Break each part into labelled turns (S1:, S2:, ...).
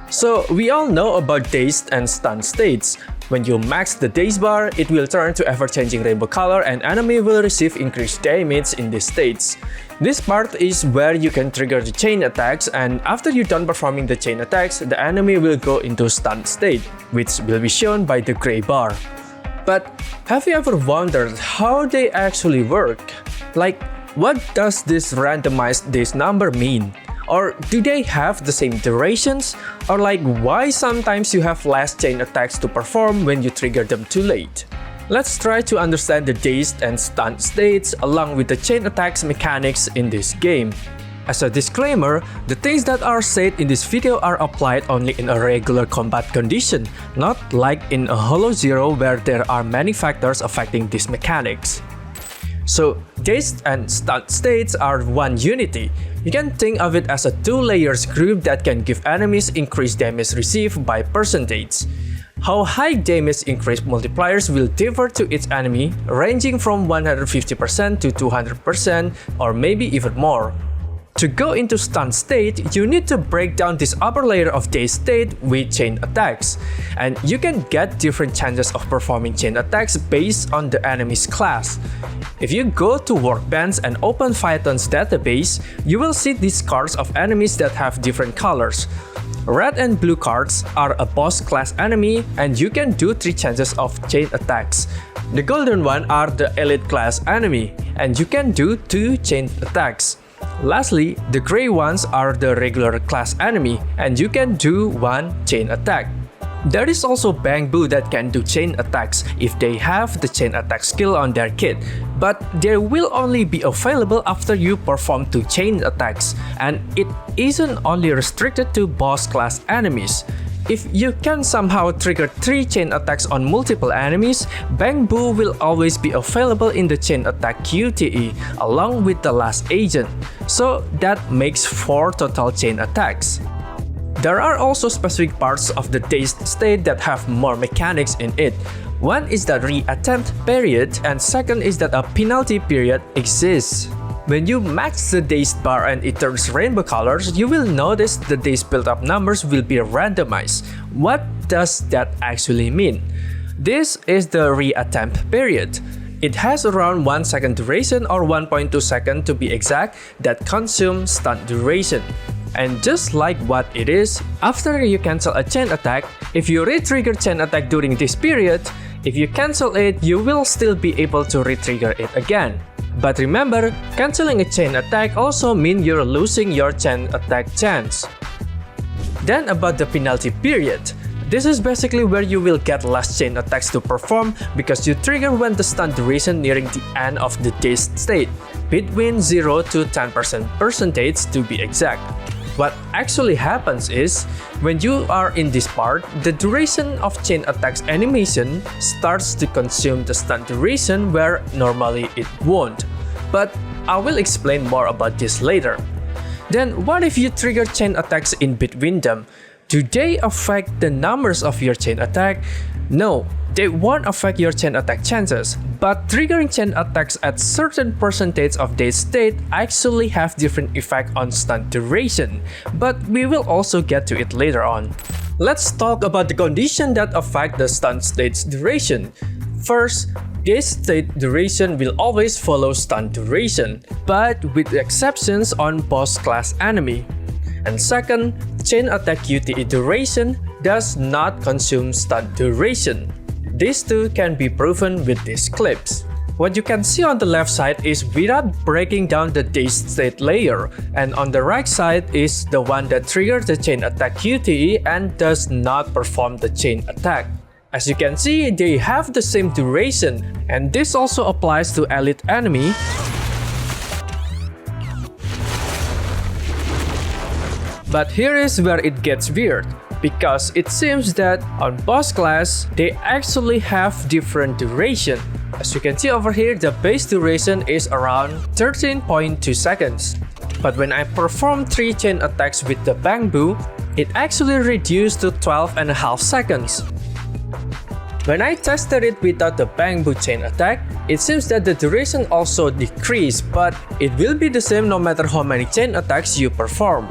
S1: So we all know about dazed and stunned states. When you max the daze bar, it will turn to ever-changing rainbow color and enemy will receive increased damage in these states. This part is where you can trigger the chain attacks, and after you're done performing the chain attacks, the enemy will go into stunned state, which will be shown by the gray bar. But have you ever wondered how they actually work? Like, what does this randomized daze number mean? Or do they have the same durations? Or like, why sometimes you have less chain attacks to perform when you trigger them too late? Let's try to understand the dazed and stunned states along with the chain attacks mechanics in this game. As a disclaimer, the things that are said in this video are applied only in a regular combat condition, not like in a 𝙺𝘼𝘎𝙏 where there are many factors affecting these mechanics. So, dazed and stunned states are one unity. You can think of it as a two-layers group that can give enemies increased damage received by percentage. How high damage increase multipliers will differ to each enemy, ranging from 150% to 200% or maybe even more. To go into stunned state, you need to break down this upper layer of dazed state with chain attacks. And you can get different chances of performing chain attacks based on the enemy's class. If you go to Workbench and open Phaeton's database, you will see these cards of enemies that have different colors. Red and blue cards are a boss class enemy, and you can do 3 chances of chain attacks. The golden one are the elite class enemy, and you can do 2 chain attacks. Lastly, the gray ones are the regular class enemy, and you can do 1 chain attack. There is also 𝗵𝘀𝘀𝗀𝗶 that can do chain attacks if they have the chain attack skill on their kit, but they will only be available after you perform 2 chain attacks, and it isn't only restricted to boss class enemies. If you can somehow trigger 3 chain attacks on multiple enemies, 𝗵𝘀𝘀𝗀𝗶 will always be available in the chain attack QTE along with the last agent, so that makes 4 total chain attacks. There are also specific parts of the dazed state that have more mechanics in it. One is the re-attempt period, and second is that a penalty period exists. When you max the dazed bar and it turns rainbow colors, you will notice the daze build-up numbers will be randomized. What does that actually mean? This is the re-attempt period. It has around 1 second duration or 1.2 seconds to be exact that consumes stun duration. And just like what it is, after you cancel a chain attack, if you re-trigger chain attack during this period, if you cancel it, you will still be able to re-trigger it again. But remember, canceling a chain attack also means you're losing your chain attack chance. Then about the penalty period. This is basically where you will get less chain attacks to perform because you trigger when the stun duration nearing the end of the dazed state, between 0 to 10% percentage to be exact. What actually happens is, when you are in this part, the duration of chain attacks animation starts to consume the stun duration where normally it won't. But I will explain more about this later. Then what if you trigger chain attacks in between them? Do they affect the numbers of your chain attack? No, they won't affect your chain attack chances, but triggering chain attacks at certain percentage of dazed state actually have different effect on stun duration, but we will also get to it later on. Let's talk about the condition that affect the stun state's duration. First, dazed state duration will always follow stun duration, but with exceptions on boss class enemy. And second, chain attack QTE duration does not consume stun duration. These two can be proven with these clips. What you can see on the left side is without breaking down the dazed state layer, and on the right side is the one that triggers the chain attack QTE and does not perform the chain attack. As you can see, they have the same duration, and this also applies to elite enemy. But here is where it gets weird, because it seems that on boss class, they actually have different duration. As you can see over here, the base duration is around 13.2 seconds. But when I perform 3 chain attacks with the 𝗵𝘀𝘀𝘀𝗶, it actually reduced to 12.5 seconds. When I tested it without the 𝗵𝘀𝘀𝘀𝗶 chain attack, it seems that the duration also decreased, but it will be the same no matter how many chain attacks you perform.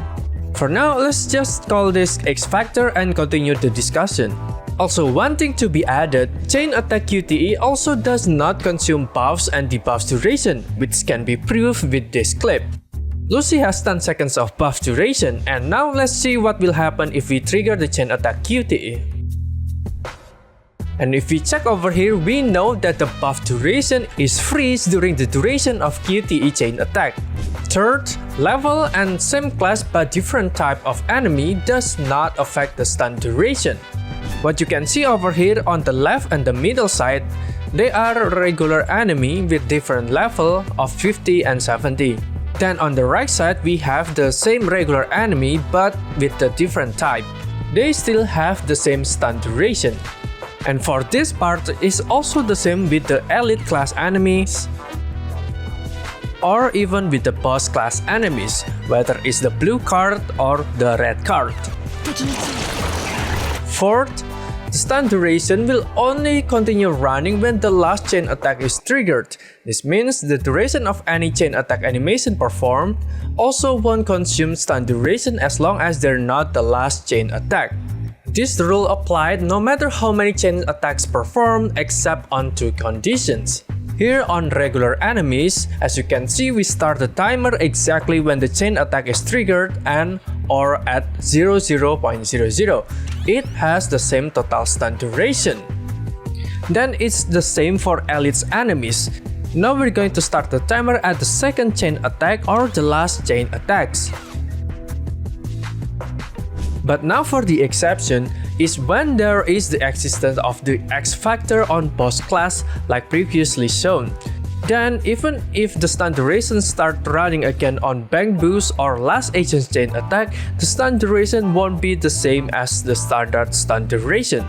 S1: For now, let's just call this X factor and continue the discussion. Also, one thing to be added, chain attack QTE also does not consume buffs and debuffs duration, which can be proved with this clip. Lucy has 10 seconds of buff duration, and now let's see what will happen if we trigger the chain attack QTE. And if we check over here, we know that the buff duration is freeze during the duration of QTE chain attack. Third, level and same class but different type of enemy does not affect the stun duration. What you can see over here on the left and the middle side, they are regular enemy with different level of 50 and 70. Then on the right side, we have the same regular enemy but with a different type. They still have the same stun duration. And for this part is also the same with the elite class enemies or even with the boss class enemies, whether it's the blue card or the red card. Fourth, the stun duration will only continue running when the last chain attack is triggered. This means the duration of any chain attack animation performed also won't consume stun duration as long as they're not the last chain attack. This rule applied no matter how many chain attacks performed except on two conditions. Here on regular enemies, as you can see, we start the timer exactly when the chain attack is triggered and or at 00.00. It has the same total stun duration. Then it's the same for elite enemies. Now we're going to start the timer at the second chain attack or the last chain attacks. But now for the exception is when there is the existence of the X factor on boss class like previously shown. Then even if the stun duration start running again on bank boost or last agent chain attack, the stun duration won't be the same as the standard stun duration.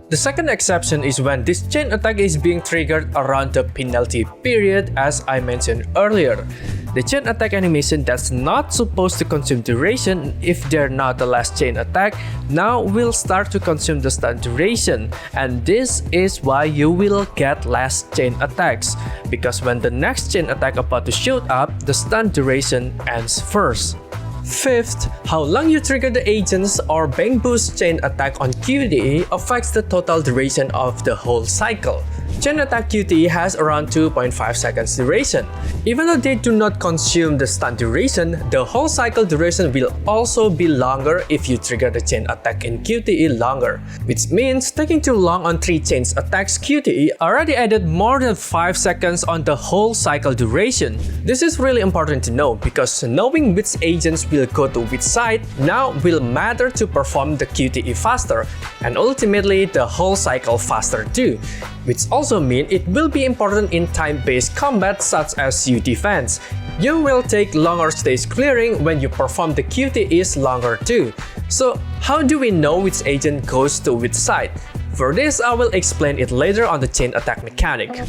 S1: The second exception is when this chain attack is being triggered around the penalty period as I mentioned earlier. The chain attack animation that's not supposed to consume duration if they're not the last chain attack now will start to consume the stun duration, and this is why you will get last chain attacks, because when the next chain attack about to show up, the stun duration ends first. Fifth, how long you trigger the agents or bank boost chain attack on QTE affects the total duration of the whole cycle. Chain attack QTE has around 2.5 seconds duration. Even though they do not consume the stun duration, the whole cycle duration will also be longer if you trigger the chain attack in QTE longer, which means taking too long on 3 chains attacks QTE already added more than 5 seconds on the whole cycle duration. This is really important to know because knowing which agents will go to which side now will matter to perform the QTE faster and ultimately the whole cycle faster too, which also means it will be important in time-based combat such as you defense. You will take longer stage clearing when you perform the QTEs longer too. So how do we know which agent goes to which side? For this, I will explain it later on the chain attack mechanic.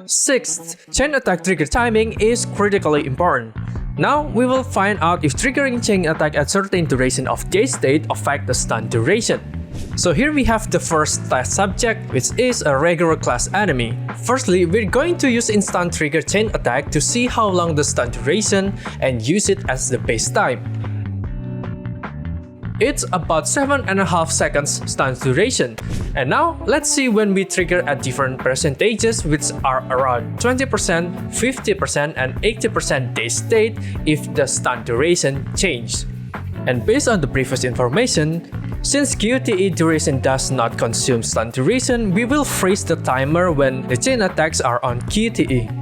S1: Sixth, chain attack trigger timing is critically important. Now we will find out if triggering chain attack at certain duration of Dazed State affect the stun duration. So here we have the first test subject, which is a regular class enemy. Firstly, we're going to use instant trigger chain attack to see how long the stun duration and use it as the base time. It's about 7.5 seconds stun duration. And now let's see when we trigger at different percentages, which are around 20%, 50% and 80% Dazed State if the stun duration changed. And based on the previous information, since QTE duration does not consume stun duration, we will freeze the timer when the chain attacks are on QTE.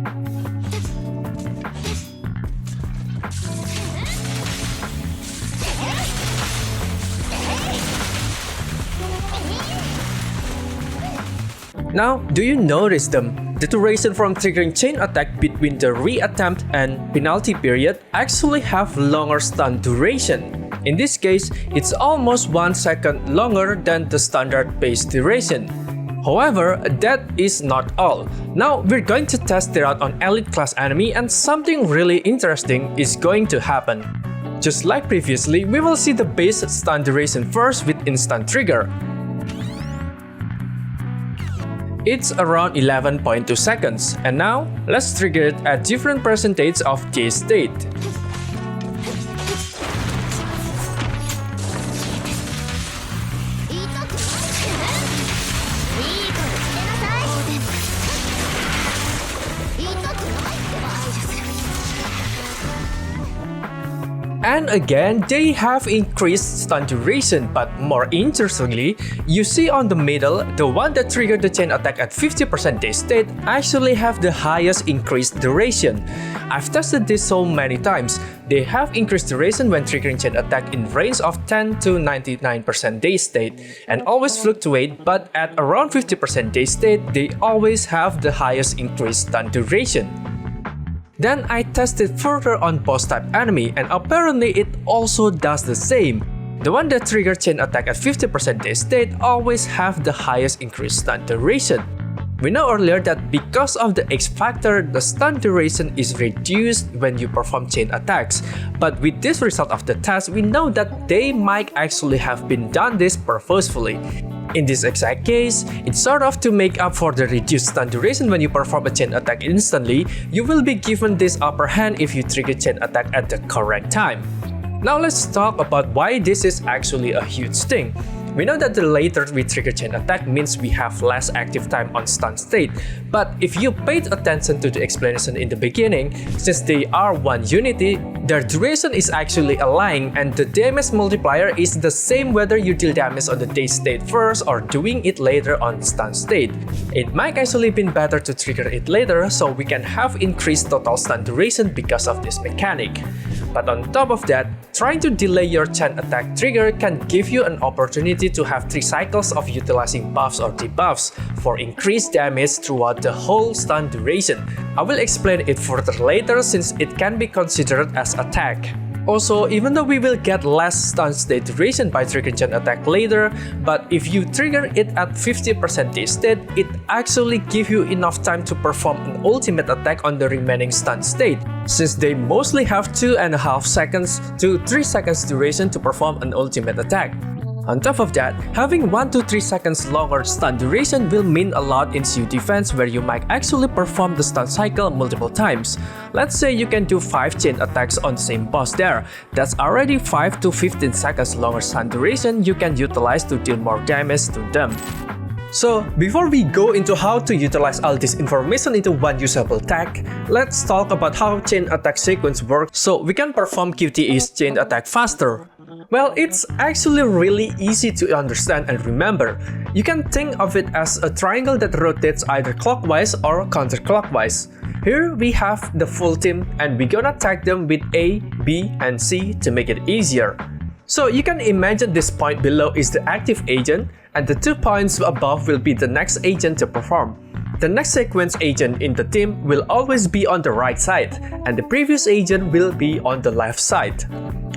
S1: Now, do you notice them? The duration from triggering chain attack between the re-attempt and penalty period actually have longer stun duration. In this case, it's almost 1 second longer than the standard base duration. However, that is not all. Now we're going to test it out on elite class enemy and something really interesting is going to happen. Just like previously, we will see the base stun duration first with instant trigger. It's around 11.2 seconds, and now let's trigger it at different percentage of Dazed State. And again, they have increased stun duration, but more interestingly, you see on the middle, the one that triggered the chain attack at 50% Dazed State actually have the highest increased duration. I've tested this so many times. They have increased duration when triggering chain attack in range of 10 to 99% Dazed State and always fluctuate, but at around 50% Dazed State, they always have the highest increased stun duration. Then I tested further on boss type enemy, and apparently it also does the same. The one that triggered chain attack at 50% Dazed State always have the highest increased stun duration. We know earlier that because of the X factor, the stun duration is reduced when you perform chain attacks, but with this result of the test, we know that they might actually have been done this purposefully. In this exact case, it's sort of to make up for the reduced stun duration when you perform a chain attack instantly, you will be given this upper hand if you trigger chain attack at the correct time. Now let's talk about why this is actually a huge thing. We know that the later we trigger chain attack means we have less active time on stun state, but if you paid attention to the explanation in the beginning, since they are one unity, their duration is actually aligned and the damage multiplier is the same whether you deal damage on the Dazed State first or doing it later on stun state. It might actually be better to trigger it later so we can have increased total stun duration because of this mechanic. But on top of that, trying to delay your chain attack trigger can give you an opportunity to have 3 cycles of utilizing buffs or debuffs for increased damage throughout the whole stun duration. I will explain it further later since it can be considered as attack. Also, even though we will get less stun state duration by triggering chain attack later, but if you trigger it at 50% Dazed State, it actually gives you enough time to perform an ultimate attack on the remaining stun state, since they mostly have 2.5 seconds to 3 seconds duration to perform an ultimate attack. On top of that, having 1 to 3 seconds longer stun duration will mean a lot in CU defense where you might actually perform the stun cycle multiple times. Let's say you can do 5 chain attacks on the same boss there. That's already 5 to 15 seconds longer stun duration you can utilize to deal more damage to them. So, before we go into how to utilize all this information into one usable tag, let's talk about how chain attack sequence works so we can perform QTE's chain attack faster. Well, it's actually really easy to understand and remember. You can think of it as a triangle that rotates either clockwise or counterclockwise. Here we have the full team and we're gonna tag them with A, B, and C to make it easier. So you can imagine this point below is the active agent and the 2 points above will be the next agent to perform. The next sequence agent in the team will always be on the right side and the previous agent will be on the left side.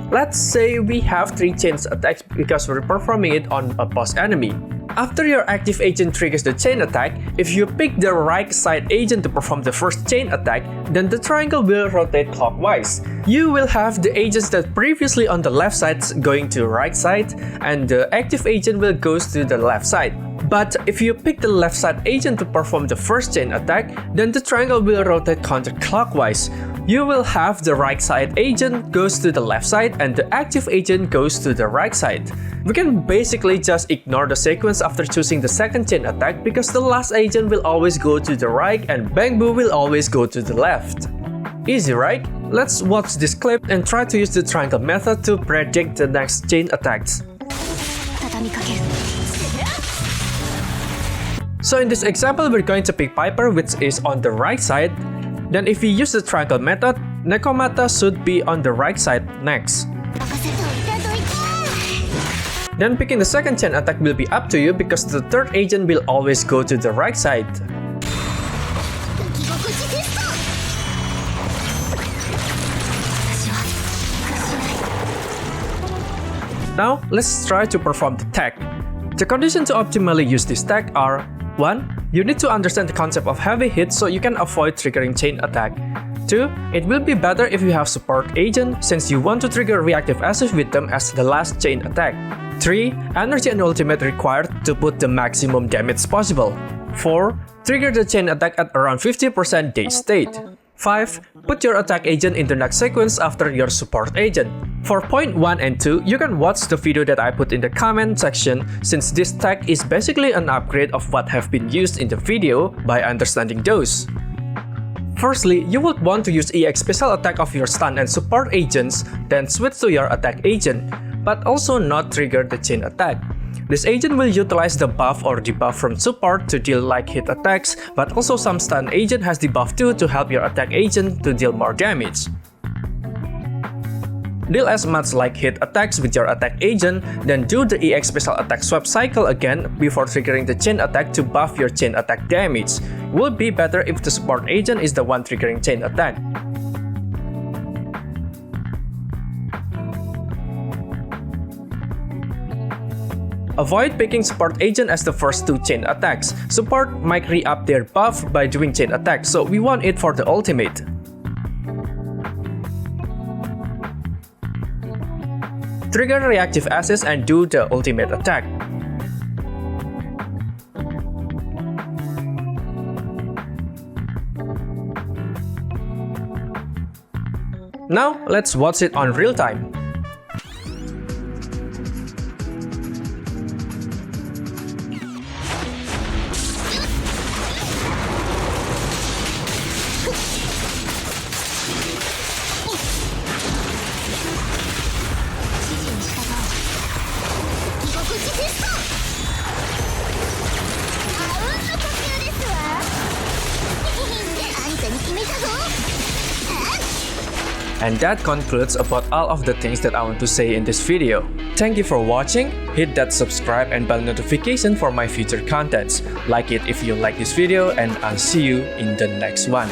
S1: Let's say we have 3 chain attacks because we're performing it on a boss enemy. After your active agent triggers the chain attack, if you pick the right side agent to perform the first chain attack, then the triangle will rotate clockwise. You will have the agents that previously on the left side going to the right side, and the active agent will go to the left side. But if you pick the left side agent to perform the first chain attack, then the triangle will rotate counterclockwise. You will have the right side agent goes to the left side and the active agent goes to the right side. We can basically just ignore the sequence after choosing the second chain attack because the last agent will always go to the right and Bangbu will always go to the left. Easy, right? Let's watch this clip and try to use the triangle method to predict the next chain attacks. So in this example, we're going to pick Piper, which is on the right side. Then if we use the triangle method, Nekomata should be on the right side next. Then picking the second chain attack will be up to you because the third agent will always go to the right side. Now, let's try to perform the tag. The conditions to optimally use this tag are 1. You need to understand the concept of heavy hit so you can avoid triggering chain attack. 2. It will be better if you have support agent since you want to trigger reactive assist with them as the last chain attack. 3. Energy and ultimate required to put the maximum damage possible. 4. Trigger the chain attack at around 50% Dazed State. 5. Put your attack agent in the next sequence after your support agent. For point 1 and 2, you can watch the video that I put in the comment section since this tag is basically an upgrade of what have been used in the video by understanding those. Firstly, you would want to use EX special attack of your stun and support agents, then switch to your attack agent, but also not trigger the chain attack. This agent will utilize the buff or debuff from support to deal light hit attacks, but also some stun agent has debuff too to help your attack agent to deal more damage. Deal as much light hit attacks with your attack agent, then do the EX special attack swap cycle again before triggering the chain attack to buff your chain attack damage. Would be better if the support agent is the one triggering chain attack. Avoid picking support agent as the first two chain attacks. Support might re-up their buff by doing chain attack, so we want it for the ultimate. Trigger reactive assets and do the ultimate attack. Now, let's watch it on real time. And that concludes about all of the things that I want to say in this video. Thank you for watching, hit that subscribe and bell notification for my future contents. Like it if you like this video, and I'll see you in the next one.